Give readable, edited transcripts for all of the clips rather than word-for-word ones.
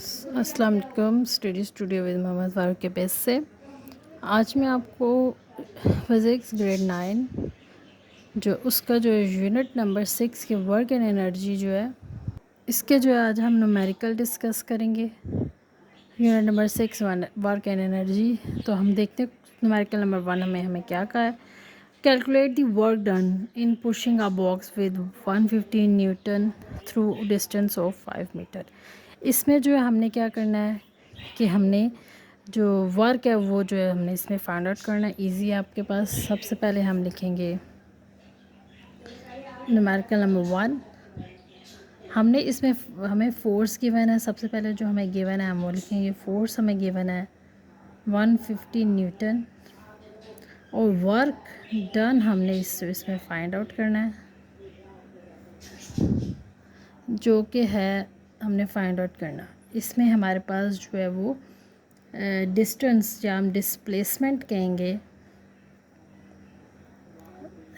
अस्सलाम वालेकुम। Study studio with Mohammad Farooq के पेज से आज मैं आपको फ़िज़िक्स ग्रेड 9 जो उसका जो यूनिट नंबर 6 के वर्क एंड एनर्जी जो है इसके जो है आज हम न्यूमेरिकल डिस्कस करेंगे। Unit number 6 work and energy. तो हम देखते हैं न्यूमेरिकल नंबर 1 में हमें क्या कहा है। Calculate the work done in pushing a box with 115 newton through distance of 5 metre. इसमें जो है हमने क्या करना है कि हमने जो वर्क है वो जो है हमने इसमें फाइंड आउट करना है। इजी है आपके पास। सबसे पहले हम लिखेंगे न्यूमेरिकल नंबर 1। हमने इसमें हमें फोर्स गिवन है। सबसे पहले जो हमें गिवन है हम वो लिखेंगे। फोर्स हमें गिवन है 150 न्यूटन और वर्क डन हमने इसमें फाइंड आउट करना है जो कि है हमने फाइंड आउट करना। इसमें हमारे पास जो है वो डिस्टेंस या हम डिस्प्लेसमेंट कहेंगे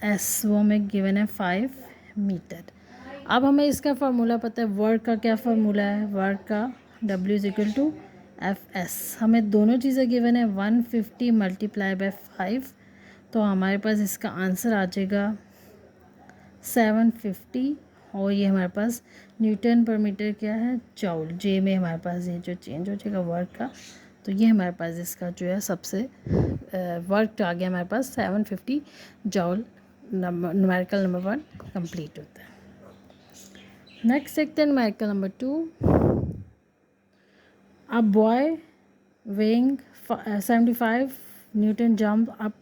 एस, वो हमें गिवन है 5 मीटर। अब हमें इसका फार्मूला पता है। वर्क का क्या फार्मूला है? वर्क का W is equal to f s. हमें दोनों चीज़ें गिवन है 150 मल्टीप्लाई बाय 5, तो हमारे पास इसका आंसर आ जाएगा 750 और ये हमारे पास न्यूटन पर मीटर क्या है? जॉल। जे में हमारे पास ये जो चेंज हो जाएगा वर्क का, तो ये हमारे पास इसका जो है सबसे वर्क आ गया हमारे पास 750 जॉल। न्यूमेरिकल नंबर 1 कंप्लीट होता है। नेक्स्ट देखते हैं numerical number 2। A boy weighing 75 Newton jump up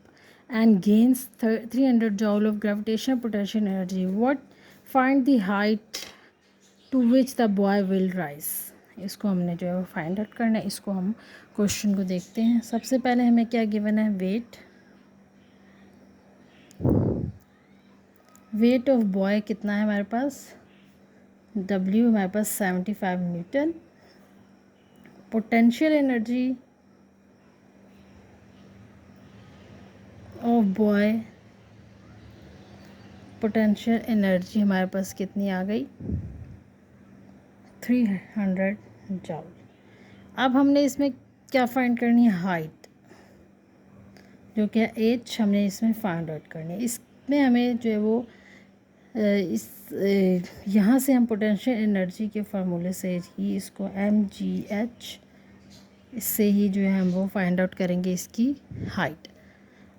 and gains 300 joule of gravitational potential energy. What find the height to which the boy will rise? इसको हमने जो है फाइंड आउट करना है। इसको हम क्वेश्चन को देखते हैं। सबसे पहले हमें क्या गिवन है? वेट ऑफ बॉय कितना है हमारे पास? W हमारे पास 75 Newton. Potential energy of boy, potential energy हमारे पास कितनी आ गई? 300 जॉल। अब हमने इसमें क्या फाइंड करनी है? हाइट, जो कि एच हमने इसमें फाइंड आउट करनी है। इसमें हमें जो है वो यहाँ से हम पोटेंशियल एनर्जी के फार्मूले से ही इसको mgh, इससे ही जो है हम वो फाइंड आउट करेंगे इसकी हाइट।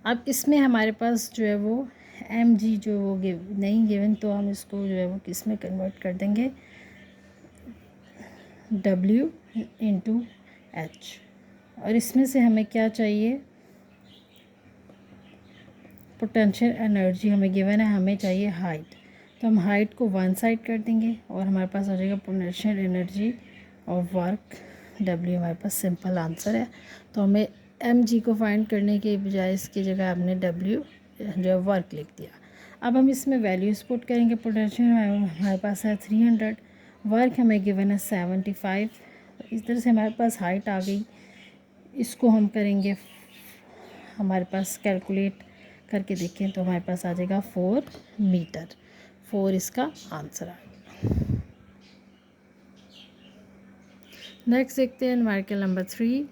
अब इसमें हमारे पास जो है वो mg जो वो नहीं गिवन, तो हम इसको जो है वो किस में कन्वर्ट कर देंगे? W into H. और इसमें से हमें क्या चाहिए? पोटेंशियल एनर्जी हमें गिवन है, हमें चाहिए हाइट। तो हम हाइट को वन साइड कर देंगे और हमारे पास आ जाएगा पोटेंशियल एनर्जी और वर्क W हमारे पास सिंपल आंसर है। तो हमें mg को फाइंड करने के बजाय इसकी जगह हमने W जो है वर्क लिख दिया। अब हम इसमें वैल्यूज पुट करेंगे। पोटेंशियल हमारे पास है 300, वर्क हमें गिवन है 75। इस तरह से हमारे पास हाइट आ गई। इसको हम करेंगे, हमारे पास कैलकुलेट करके देखें तो हमारे पास आ जाएगा 4 मीटर। 4 इसका आंसर आ गया। नेक्स्ट देखते हैं numerical number 3।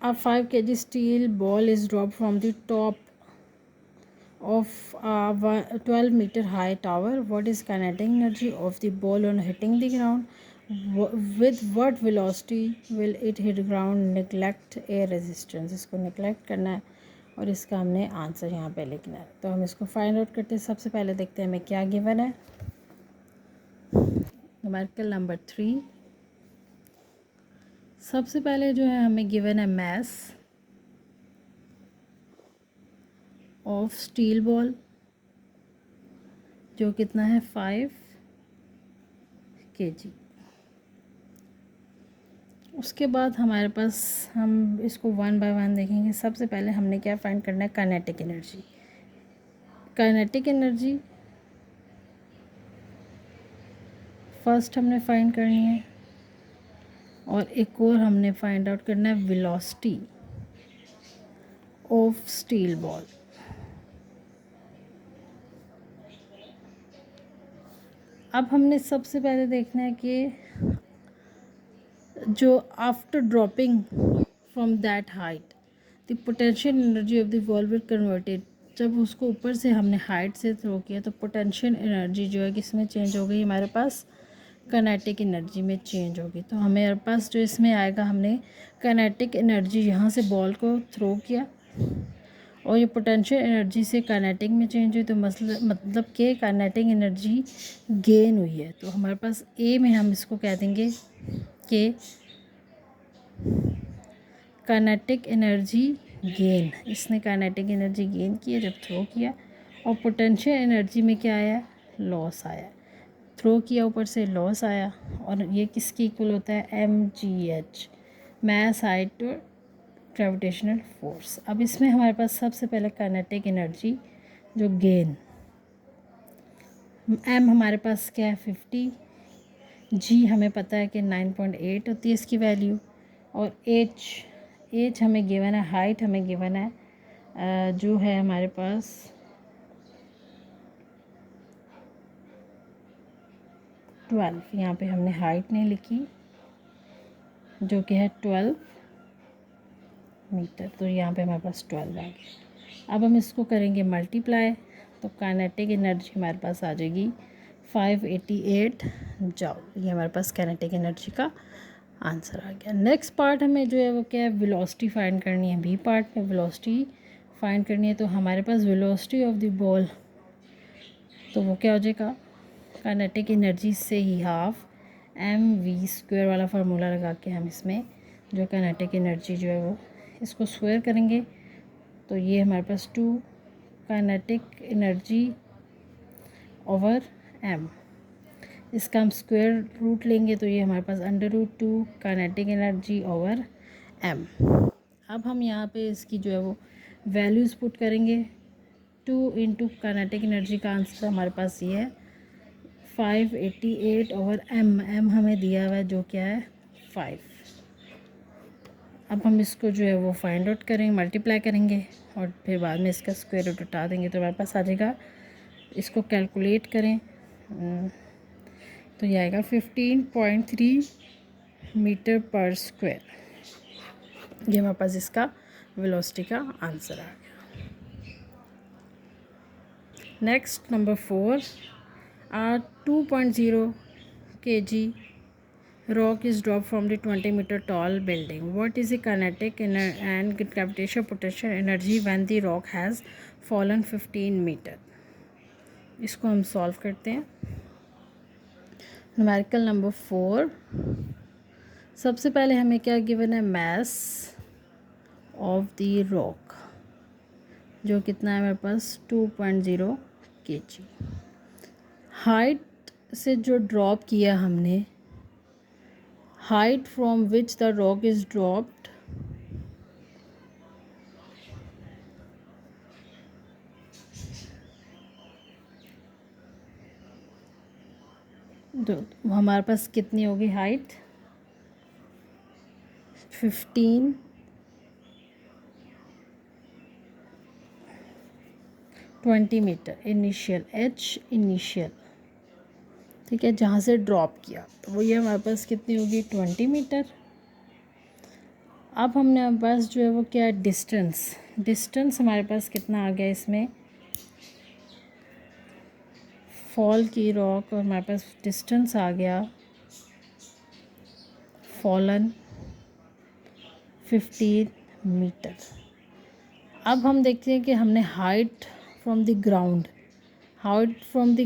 A 5 kg steel ball is dropped from the top of a 12 meter high tower. What is kinetic energy of the ball on hitting the ground? With what velocity will it hit ground? Neglect air resistance। इसको neglect करना है और इसका हमने answer यहाँ पे लिखना है। तो हम इसको फाइंड आउट करते हैं। सबसे पहले देखते हैं हमें क्या गिवन है। Numerical number 3। सबसे पहले जो है हमें गिवन है मास ऑफ स्टील बॉल, जो कितना है 5 kg। उसके बाद हमारे पास हम इसको वन बाय वन देखेंगे। सबसे पहले हमने क्या फाइंड करना है? Kinetic energy. Kinetic energy first हमने फाइंड करनी है और एक और हमने फाइंड आउट करना है वेलोसिटी ऑफ स्टील बॉल। अब हमने सबसे पहले देखना है कि जो after dropping from that height the potential energy of the ball will converted, जब उसको ऊपर से हमने हाइट से थ्रो किया तो पोटेंशियल एनर्जी जो है किसमें चेंज हो गई, हमारे पास काइनेटिक एनर्जी में चेंज होगी। तो हमारे पास जो इसमें आएगा, हमने काइनेटिक एनर्जी यहाँ से बॉल को थ्रो किया और ये पोटेंशियल एनर्जी से काइनेटिक में चेंज हुई, तो मतलब कि काइनेटिक एनर्जी गेन हुई है। तो हमारे पास ए में हम इसको कह देंगे कि काइनेटिक एनर्जी गेन, इसने काइनेटिक एनर्जी गेन की है जब थ्रो किया। और पोटेंशियल एनर्जी में क्या आया, लॉस आया, थ्रो किया ऊपर से लॉस आया। और ये किसकी इक्वल होता है, mgh, मास हाइट ग्रेविटेशनल फोर्स। अब इसमें हमारे पास सबसे पहले काइनेटिक एनर्जी जो गेन, m हमारे पास क्या है 50, g हमें पता है कि 9.8 होती है इसकी वैल्यू, और h हमें गिवन है, हाइट हमें गिवन है जो है हमारे पास 12, यहाँ पे हमने हाइट नहीं लिखी जो कि है 12 मीटर, तो यहाँ पे हमारे पास 12 आ गया। अब हम इसको करेंगे मल्टीप्लाई, तो काइनेटिक एनर्जी हमारे पास आ जाएगी 588 जॉल। ये हमारे पास काइनेटिक एनर्जी का आंसर आ गया। नेक्स्ट पार्ट हमें जो है वो क्या है, वेलोसिटी फाइंड करनी है। बी पार्ट में वेलोसिटी फाइंड करनी है, तो हमारे पास वेलोसिटी ऑफ द बॉल, तो वो क्या हो जाएगा, काइनेटिक एनर्जी से ही हाफ mv² वाला फार्मूला लगा के हम इसमें जो काइनेटिक एनर्जी जो है वो इसको स्क्वायर करेंगे, तो ये हमारे पास 2 काइनेटिक एनर्जी ओवर m, इसका हम स्क्वायर रूट लेंगे तो ये हमारे पास √2 काइनेटिक एनर्जी ओवर m। अब हम यहाँ पे इसकी जो है वो वैल्यूज़ पुट करेंगे। 2 इंटू काइनेटिक एनर्जी का आंसर हमारे पास ये है 588 ओवर m हमें दिया हुआ है जो क्या है 5। अब हम इसको जो है वो फाइंड आउट करेंगे, मल्टीप्लाई करेंगे और फिर बाद में इसका स्क्वायर रूट उठा देंगे, तो हमारे पास आ जाएगा, इसको कैलकुलेट करें तो ये आएगा 15.3 मीटर पर स्क्वायर। ये हमारे पास इसका वेलोसिटी का आंसर आ गया। Next number 4, 2.0 kg rock is dropped from the 20-meter tall building. What is the kinetic and gravitational potential energy when the rock has fallen 15 meter? इसको हम सॉल्व करते हैं। न्यूमेरिकल नंबर 4, सबसे पहले हमें क्या गिवन है, मास ऑफ द रॉक जो कितना है हमारे पास 2.0 kg। हाइट से जो ड्रॉप किया हमने, height from which the rock is dropped, तो हमारे पास कितनी होगी height 15 20 metre initial, h initial, ठीक है, जहाँ से ड्रॉप किया, तो वो ये हमारे पास कितनी होगी 20 मीटर। अब हमने हमारे पास जो है वो क्या, डिस्टेंस हमारे पास कितना आ गया, इसमें फॉल की रॉक और हमारे पास डिस्टेंस आ गया फॉलन 15 मीटर। अब हम देखते हैं कि हमने हाइट फ्रॉम द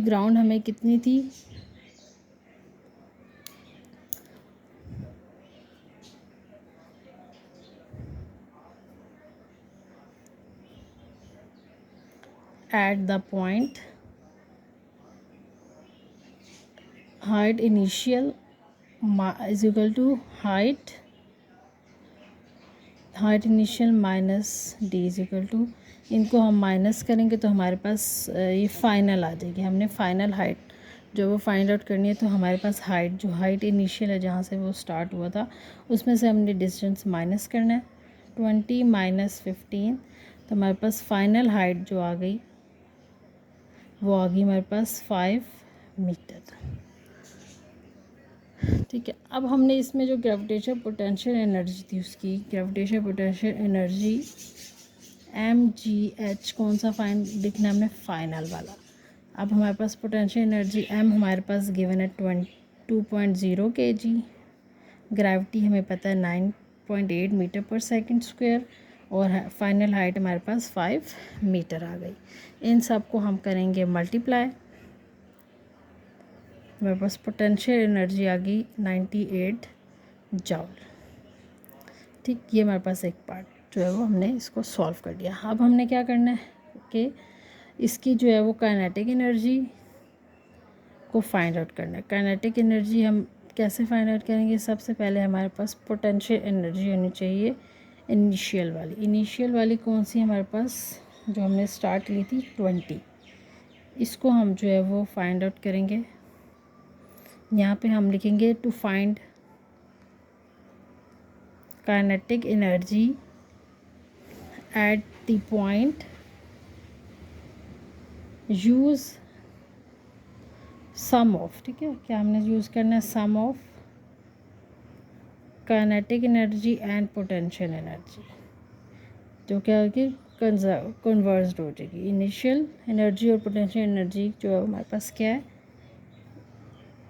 ग्राउंड हमें कितनी थी, at the point height initial is equal to height initial minus d is equal to, इनको हम माइनस करेंगे तो हमारे पास ये फाइनल आ जाएगी। हमने फाइनल हाइट जो वो फाइंड आउट करनी है, तो हमारे पास हाइट इनिशियल है जहाँ से वो स्टार्ट हुआ था, उसमें से हमने डिस्टेंस माइनस करना है 20 माइनस 15, तो हमारे पास फाइनल हाइट जो आ गई वो आ गई हमारे पास 5 मीटर। ठीक है, अब हमने इसमें जो ग्रेविटेशनल पोटेंशियल एनर्जी थी, उसकी ग्रेविटेशनल पोटेंशियल एनर्जी mgh कौन सा फाइन लिखना है हमने, फाइनल वाला। अब हमारे पास पोटेंशियल एनर्जी m हमारे पास गिवन है 2.0 kg, ग्रेविटी हमें पता है 9.8 मीटर पर सेकंड स्क्वायर, और फाइनल हाइट हमारे पास 5 मीटर आ गई। इन सब को हम करेंगे मल्टीप्लाई, हमारे पास पोटेंशियल एनर्जी आ गई 98 जॉल। ठीक, ये हमारे पास एक पार्ट जो है वो हमने इसको सॉल्व कर दिया। अब हमने क्या करना है कि इसकी जो है वो काइनेटिक एनर्जी को फाइंड आउट करना है। काइनेटिक एनर्जी हम कैसे फाइंड आउट करेंगे, सबसे पहले हमारे पास पोटेंशियल एनर्जी होनी चाहिए इनिशियल वाली। इनिशियल वाली कौन सी हमारे पास, जो हमने स्टार्ट ली थी 20, इसको हम जो है वो फाइंड आउट करेंगे। यहाँ पे हम लिखेंगे to find kinetic energy at the point use sum of. ठीक है, क्या हमने यूज़ करना है, sum of kinetic energy and potential energy, जो क्या होगी कन्वर्स्ड हो जाएगी। इनिशियल एनर्जी और पोटेंशियल एनर्जी जो है हमारे पास क्या है,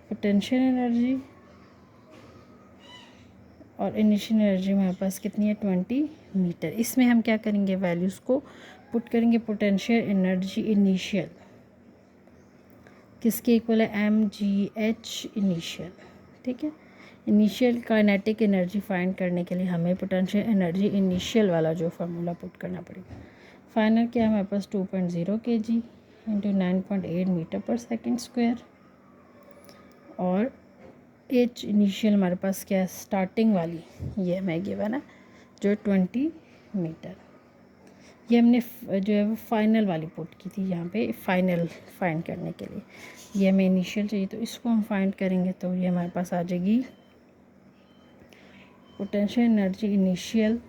पोटेंशियल एनर्जी और इनिशियल एनर्जी हमारे पास कितनी है 20 मीटर। इसमें हम क्या करेंगे, वैल्यूज़ को पुट करेंगे। पोटेंशियल एनर्जी इनिशियल किसके इक्वल है, mgh इनिशियल। ठीक है, इनिशियल काइनेटिक एनर्जी फाइंड करने के लिए हमें पोटेंशियल एनर्जी इनिशियल वाला जो फार्मूला पुट करना पड़ेगा। फाइनल क्या है हमारे पास 2.0 kg इंटू 9.8 मीटर पर सेकेंड स्क्वायर, और एच इनिशियल हमारे पास क्या है, स्टार्टिंग वाली ये हमें गिवन है जो 20 मीटर। ये हमने जो है वो फाइनल वाली पुट की थी यहाँ पे फाइनल फाइंड करने के लिए। ये हमें इनिशियल चाहिए, तो इसको हम फाइंड करेंगे तो ये हमारे पास आ जाएगी पोटेंशियल एनर्जी इनिशियल,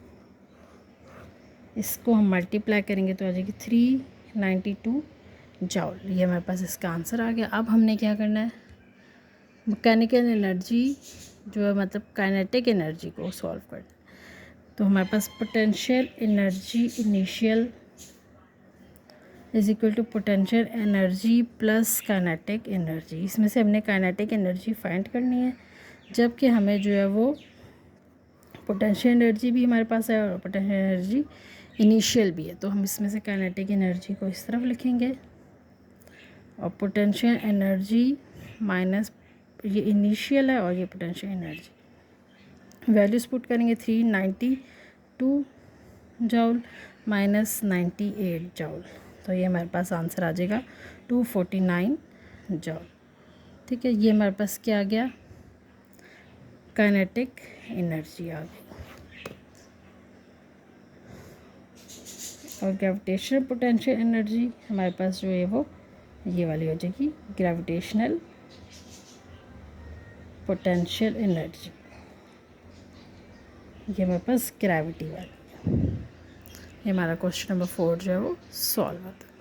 इसको हम मल्टीप्लाई करेंगे तो आ जाएगी 392 जॉल। ये हमारे पास इसका आंसर आ गया। अब हमने क्या करना है, मैकेनिकल एनर्जी जो है मतलब काइनेटिक एनर्जी को सॉल्व करना है। तो हमारे पास potential energy initial is equal to potential energy plus kinetic energy. इसमें से हमने काइनेटिक एनर्जी फाइंड करनी है, जबकि हमें जो है वो पोटेंशियल एनर्जी भी हमारे पास है और पोटेंशियल एनर्जी इनिशियल भी है। तो हम इसमें से काइनेटिक एनर्जी को इस तरफ लिखेंगे और पोटेंशियल एनर्जी माइनस ये इनिशियल है और ये पोटेंशियल एनर्जी, वैल्यूज पुट करेंगे 392 जॉल माइनस 98 जॉल, तो ये हमारे पास आंसर आ जाएगा 249 जॉल। ठीक है, ये हमारे पास क्या आ गया, काइनेटिक एनर्जी आ गई। और ग्रेविटेशनल पोटेंशियल एनर्जी हमारे पास जो है वो ये वाली हो जाएगी, ग्रेविटेशनल पोटेंशियल एनर्जी, ये हमारे पास ग्रेविटी वाली। ये हमारा क्वेश्चन नंबर 4 जो है वो सॉल्व होता है।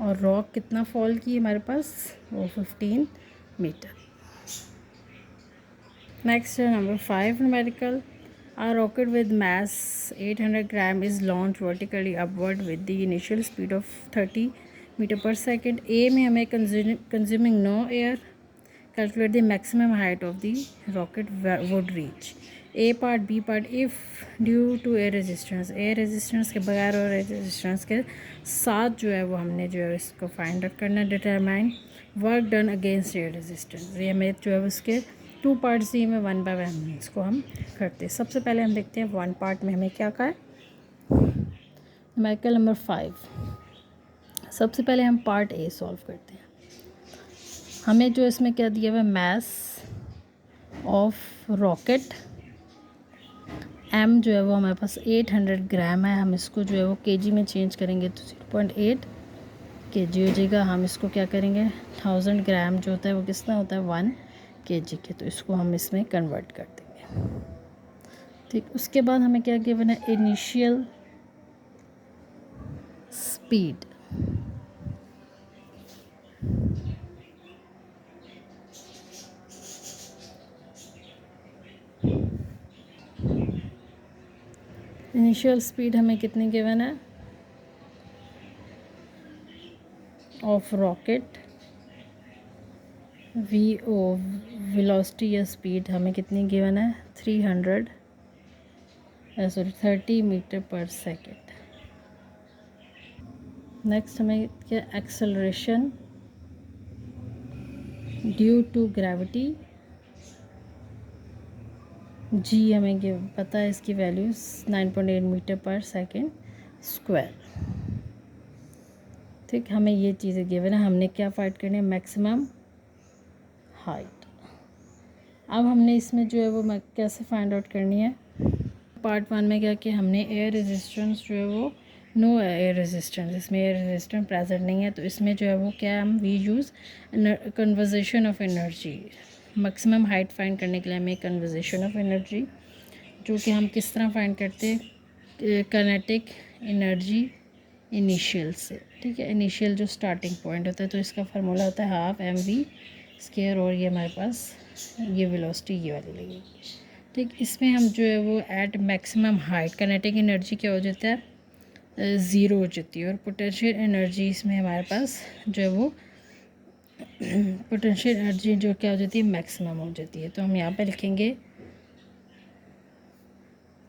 और रॉक कितना फॉल की हमारे पास, वो 15 मीटर। नेक्स्ट है number 5 numerical. A rocket with mass 800 gram is launched vertically upward with the initial speed of 30 meter per second. A में हमें consuming no air. Calculate the maximum height of the rocket would reach. A part, B part. If due to air resistance, air resistance के बगैर और air resistance के साथ जो है वो हमने जो है इसको फाइंड आउट करना। Determine work done against air resistance. ये हमें जो है उसके 2 पार्ट्स दिए में 1 बाय 1 इसको हम करते हैं। सबसे पहले हम देखते हैं 1 पार्ट में हमें क्या कहा है, न्यूमेरिकल नंबर 5। सबसे पहले हम पार्ट ए सॉल्व करते हैं। हमें जो इसमें क्या दिया हुआ है, मास ऑफ रॉकेट एम जो है वो हमारे पास 800 ग्राम है। हम इसको जो है वो केजी में चेंज करेंगे तो 0.8 केजी हो जाएगा। हम इसको क्या करेंगे, 1000 ग्राम जो होता है वो कितना होता है 1 केजी के, तो इसको हम इसमें कन्वर्ट कर देंगे। ठीक, उसके बाद हमें क्या गिवन है, इनिशियल स्पीड। इनिशियल स्पीड हमें कितनी गिवन है of rocket, v o velocity या स्पीड हमें कितनी गिवन है 30 मीटर पर सेकेंड। नेक्स्ट हमें क्या एक्सेलरेशन ड्यू टू ग्रेविटी, जी हमें पता है इसकी वैल्यूज़ 9.8 मीटर पर सेकेंड स्क्वायर। ठीक, हमें ये चीज़ें गिवन है, हमने क्या फाइंड करनी है मैक्सिमम हाइट। अब हमने इसमें जो है वो कैसे फाइंड आउट करनी है। पार्ट 1 में क्या किया हमने, एयर रेजिस्टेंस जो है वो नो एयर रेजिस्टेंस, इसमें एयर रेजिस्टेंस प्रेजेंट नहीं है, तो इसमें जो है वो क्या हम we use conservation of energy. Maximum height find करने के लिए हमें कन्वर्जेशन ऑफ एनर्जी, जो कि हम किस तरह फाइंड करते हैं काइनेटिक एनर्जी इनिशियल से। ठीक है, इनिशियल जो स्टार्टिंग पॉइंट होता है, तो इसका फार्मूला होता है हाफ एम वी स्क्वायर, और ये हमारे पास ये वेलोसिटी ये वाली लगेगी। ठीक, इसमें हम जो है वो at maximum height kinetic energy क्या हो जाता है ज़ीरो हो जाती है, और पोटेंशियल एनर्जी इसमें हमारे पास जो है वो पोटेंशियल एनर्जी जो क्या हो जाती है मैक्सिमम हो जाती है। तो हम यहाँ पे लिखेंगे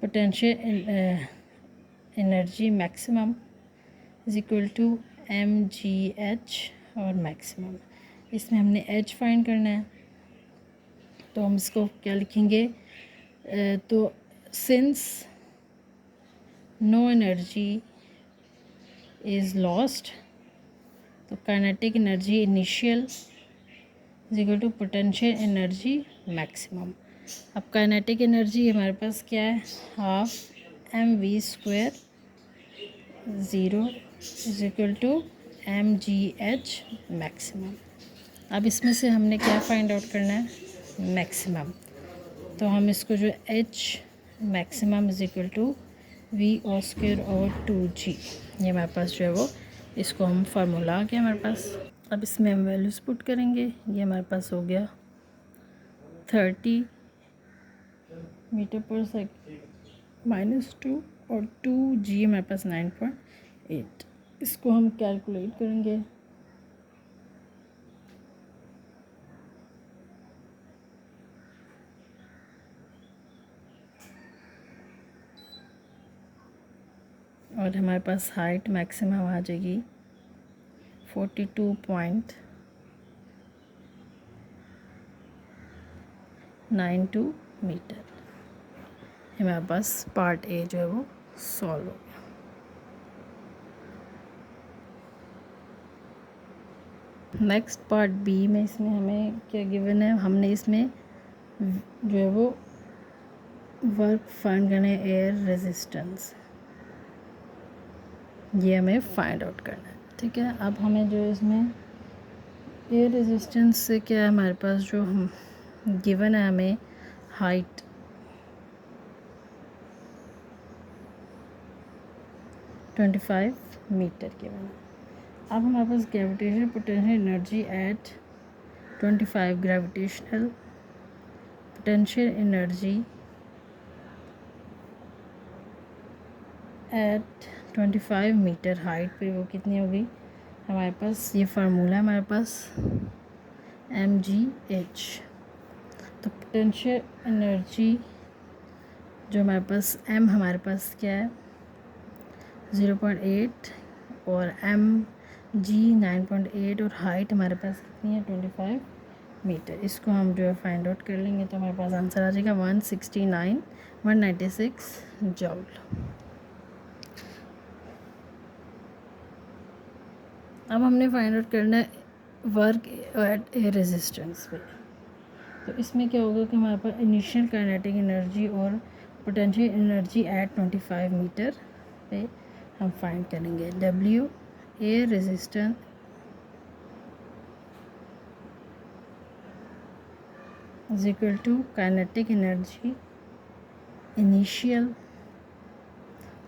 potential energy maximum is equal to mgh, और मैक्सिमम इसमें हमने h फाइंड करना है, तो हम इसको क्या लिखेंगे तो since no energy is lost, तो kinetic energy initial is equal to potential energy maximum. अब काइनेटिक एनर्जी हमारे पास क्या है half M we square zero is equal to mgh maximum. अब इसमें से हमने क्या फाइंड आउट करना है मैक्सिमम, तो हम इसको जो h maximum is equal to v o square over 2g, ये हमारे पास जो है वो इसको हम फार्मूला आ गया हमारे पास। अब इसमें हम वैल्यूज़ पुट करेंगे, ये हमारे पास हो गया 30 मीटर पर सेकेंड -2 और 2g हमारे पास 9.8, इसको हम कैलकुलेट करेंगे। और हमारे पास हाइट मैक्सिमम आ जाएगी 42.92 मीटर। हमारे पास पार्ट ए जो है वो सॉल्व हो गया। नेक्स्ट पार्ट बी में इसमें हमें क्या गिवन है, हमने इसमें जो है वो वर्क फाइंड करना है एयर रेजिस्टेंस, ये हमें फाइंड आउट करना है। ठीक है, अब हमें जो इसमें एयर रेजिस्टेंस से क्या है हमारे पास जो हम गिवन है हमें हाइट 25 मीटर गिवन है। अब हमारे पास gravitational potential energy at 25 gravitational potential energy at 25 meter height पे वो कितनी होगी हमारे पास, ये फार्मूला हमारे पास mgh। तो पोटेंशियल एनर्जी जो हमारे पास m हमारे पास क्या है 0.8 और mg 9.8 और हाइट हमारे पास कितनी है 25 मीटर। इसको हम जो है फाइंड आउट कर लेंगे, तो हमारे पास आंसर आ जाएगा 196 जूल। अब हमने फाइंड आउट करना है वर्क एट एयर रेजिस्टेंस पे, तो इसमें क्या होगा कि हमारे पास इनिशियल काइनेटिक एनर्जी और पोटेंशियल एनर्जी एट 25 मीटर पे हम फाइंड करेंगे। W air resistance is equal to kinetic energy initial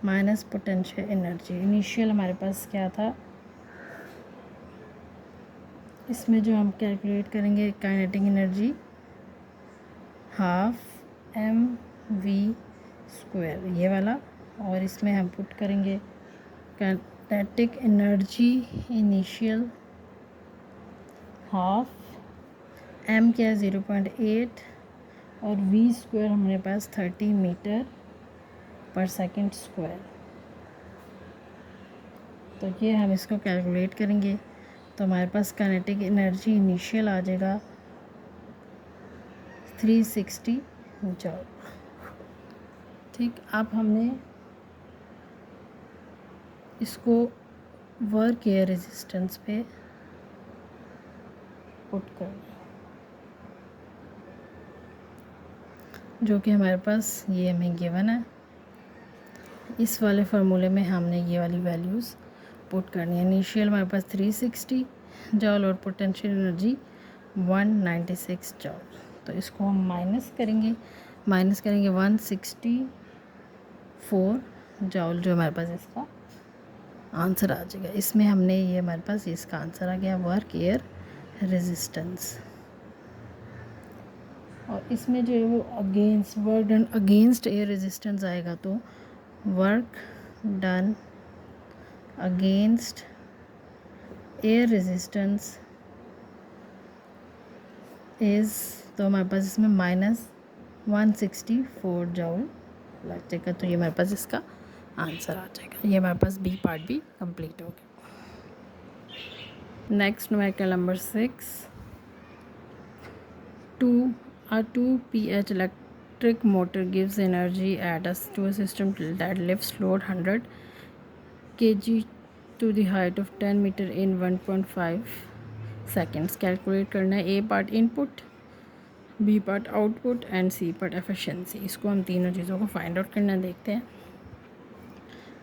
minus potential energy. Initial हमारे पास क्या था, इसमें जो हम कैलकुलेट करेंगे kinetic energy half M we square ये वाला, और इसमें हम पुट करेंगे kinetic energy initial half m क्या है 0.8 और वी स्क्वायर हमारे पास 30 मीटर पर सेकंड स्क्वायर। तो ये हम इसको कैलकुलेट करेंगे तो हमारे पास काइनेटिक एनर्जी इनिशियल आ जाएगा 360 जूल। ठीक, अब हमने इसको वर्क एयर रेजिस्टेंस पे पुट करना, जो कि हमारे पास ये हमें गिवन है। इस वाले फार्मूले में हमने ये वाली वैल्यूज़ पुट करनी है। इनिशियल हमारे पास 360 जॉल और पोटेंशियल एनर्जी 196 जॉल। तो इसको हम माइनस करेंगे 164 जॉल, जो हमारे पास इसका आंसर आ जाएगा। इसमें हमने ये हमारे पास इसका आंसर आ गया वर्क एयर रेजिस्टेंस। और इसमें जो है वो against work done against air resistance आएगा, तो work done against air resistance is, तो हमारे पास इसमें -164 जॉल लग जाएगा। तो ये हमारे पास इसका आंसर आ जाएगा। ये हमारे पास बी पार्ट भी कंप्लीट हो गया। Next numerical number 6, 2 pH electric motor gives energy to a system that lifts load 100 kg to the height of 10 meter in 1.5 seconds. Calculate करना है A part input, B part output and C part efficiency. इसको हम तीनों चीज़ों को find out करना देखते हैं।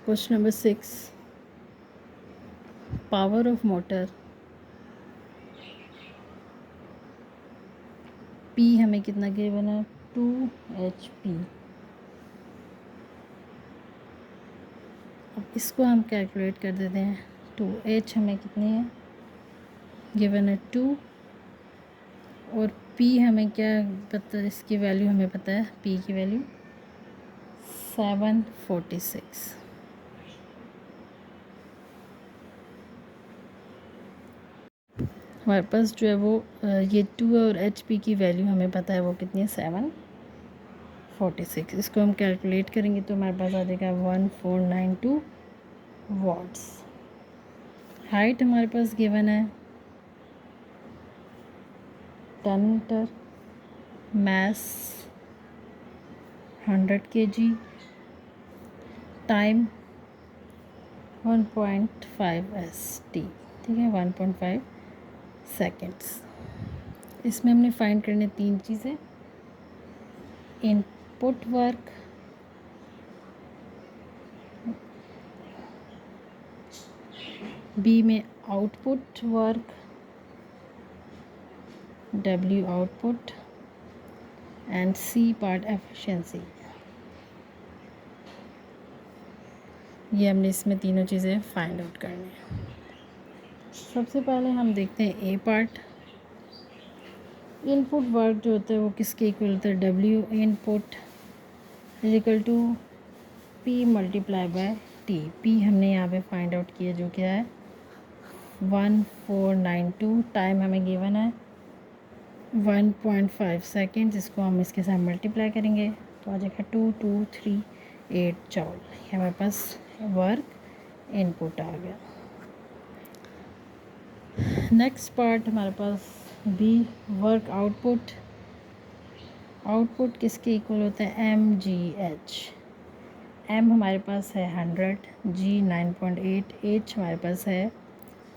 Question number 6, power of motor P हमें कितना गिवन है 2 HP। अब इसको हम कैलकुलेट कर देते हैं। 2H हमें कितनी है गिवन है 2, और P हमें क्या पता है, इसकी वैल्यू हमें पता है, P की वैल्यू 746। हमारे पास जो है वो ये 2 और HP की वैल्यू हमें पता है वो कितनी है 746। इसको हम कैलकुलेट करेंगे तो हमारे पास आ जाएगा 1492 वाट्स। हाइट हमारे पास गिवन है 10 मीटर, मास 100 kg, टाइम 1.5 ST। ठीक है, 1.5 सेकेंड्स। इसमें हमने फाइंड करने 3 चीज़ें, इनपुट वर्क, बी में output work, W output and C part efficiency. ये हमने इसमें तीनों चीज़ें फाइंड आउट करनी है। सबसे पहले हम देखते हैं ए पार्ट। इनपुट वर्क जो होता है वो किसके इक्वल होता है, W input equal to P multiply by T। P हमने यहाँ पे फाइंड आउट किया जो क्या है 1492। टाइम हमें गिवन है 1.5 सेकेंड्स। इसको हम इसके साथ मल्टीप्लाई करेंगे तो आ जाएगा 2238 जॉल। ये हमारे पास वर्क इनपुट आ गया। नेक्स्ट पार्ट हमारे पास बी वर्क आउटपुट। आउटपुट किसके इक्वल होता है MGH। M हमारे पास है 100, G 9.8, H हमारे पास है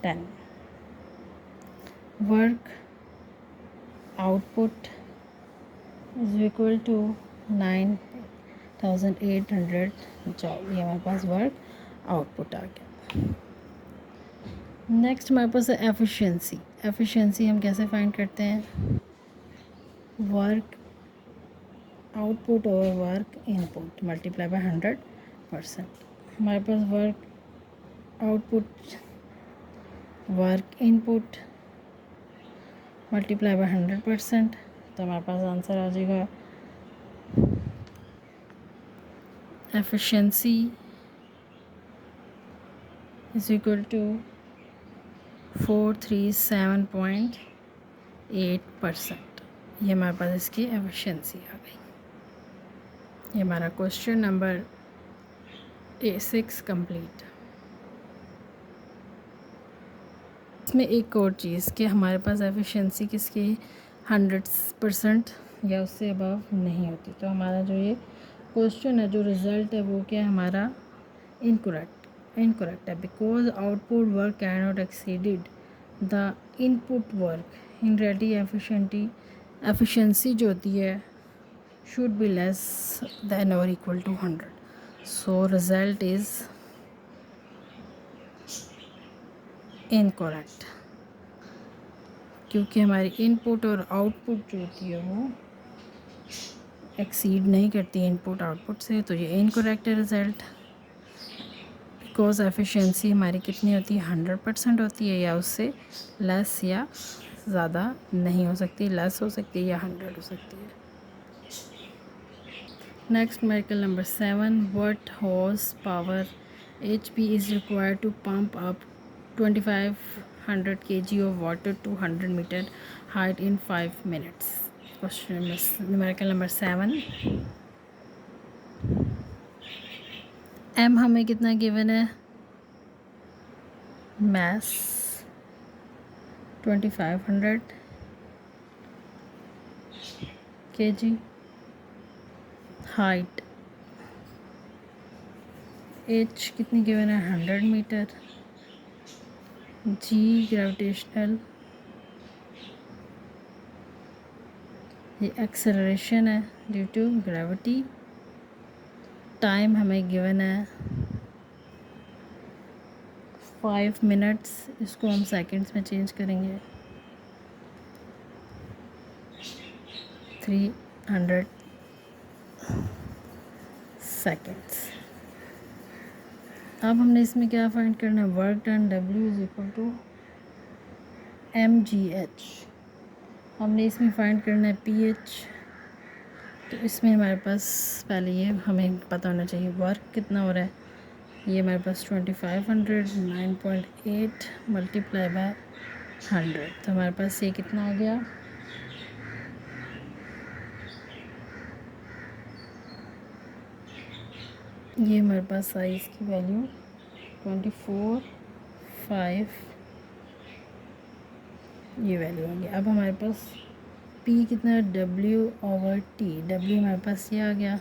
10। Work output is equal to 9800 joule. ये हमारे पास वर्क आउटपुट आ गया। नेक्स्ट हमारे पास है एफिशिएंसी। एफिशिएंसी हम कैसे फाइंड करते हैं, work output over work input multiply by 100%। हमारे पास work output work input multiply by 100%, तो हमारे पास आंसर आ जाएगा एफिशिएंसी इज इक्वल टू 437.8%। ये हमारे पास इसकी एफिशिएंसी आ गई। ये हमारा क्वेश्चन नंबर A6 कंप्लीट। इसमें एक और चीज़ कि हमारे पास एफिशिएंसी किसकी 100% या उससे अबव नहीं होती, तो हमारा जो ये क्वेश्चन है, जो रिज़ल्ट है वो क्या है हमारा इनकरेक्ट है, because output work can not exceeded the input work. In reality efficiency जो होती है शुड बी लेस देन और equal to 100। So result is incorrect, क्योंकि हमारी इनपुट और आउटपुट जो होती है वो एक्सीड नहीं करती इनपुट आउटपुट से, तो ये इनकरेक्ट है रिज़ल्ट। बिकॉज एफिशिएंसी हमारी कितनी होती है 100% होती है, या उससे लेस या ज़्यादा नहीं हो सकती, लेस हो सकती है या 100 हो सकती है। Next numerical number 7, what horsepower HP is required to pump up 2500 kg of water to 100 meter height in 5 minutes। Question numerical number 7। M हमें कितना गिवन है, mass 2500 kg, हाइट H कितनी गिवन है 100 मीटर, G ग्रेविटेशनल, ये acceleration है due to gravity, time हमें given है 5 minutes, इसको हम सेकंड्स में चेंज करेंगे 300 सेकंड्स। अब हमने इसमें क्या फाइंड करना है, work done W is equal to mgh। हमने इसमें फाइंड करना है pH, तो इसमें हमारे पास पहले ये हमें पता होना चाहिए वर्क कितना हो रहा है। ये हमारे पास 2500 9.8 मल्टीप्लाई बाय 100, तो हमारे पास ये कितना आ गया, ये हमारे पास आई इसकी वैल्यू 24.5 ये वैल्यू आ गई। अब हमारे पास P कितना है, W/T, W हमारे पास ये आ गया,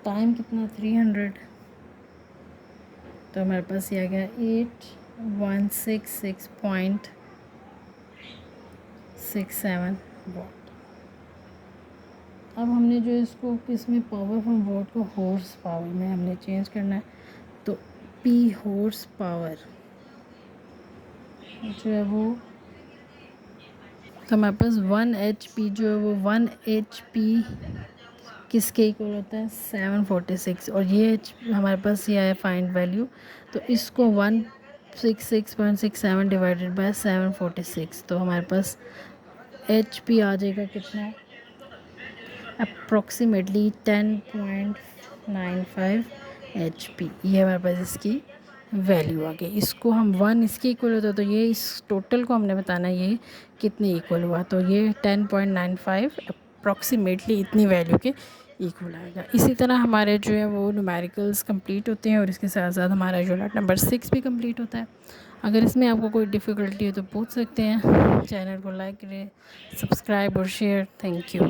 टाइम कितना 300, तो हमारे पास ये आ गया 8166.67 वाट। अब हमने जो इसको इसमें पावर फ्रॉम वॉट को हॉर्स पावर में हमने चेंज करना है, तो P हॉर्स पावर जो है वो, तो हमारे पास 1 HP जो है वो 1 HP किसके इक्वल होता है 746, और ये हमारे पास ये है फाइंड वैल्यू, तो इसको 166.67 डिवाइडेड बाय 746, तो हमारे पास HP आ जाएगा कितना, अप्रॉक्सीमेटली 10.95 HP। ये हमारे पास इसकी वैल्यू आ गई। इसको हम 1 इसके इक्वल होता है, तो ये इस टोटल को हमने बताना है ये कितने इक्वल हुआ, तो ये 10.95 अप्रॉक्सीमेटली इतनी वैल्यू के इक्वल आएगा। इसी तरह हमारे जो है वो न्यूमेरिकल्स कंप्लीट होते हैं, और इसके साथ साथ हमारा यूनिट नंबर 6 भी कंप्लीट होता है। अगर इसमें आपको कोई डिफ़िकल्टी हो तो पूछ सकते हैं। चैनल को लाइक करें, सब्सक्राइब और शेयर। Thank you.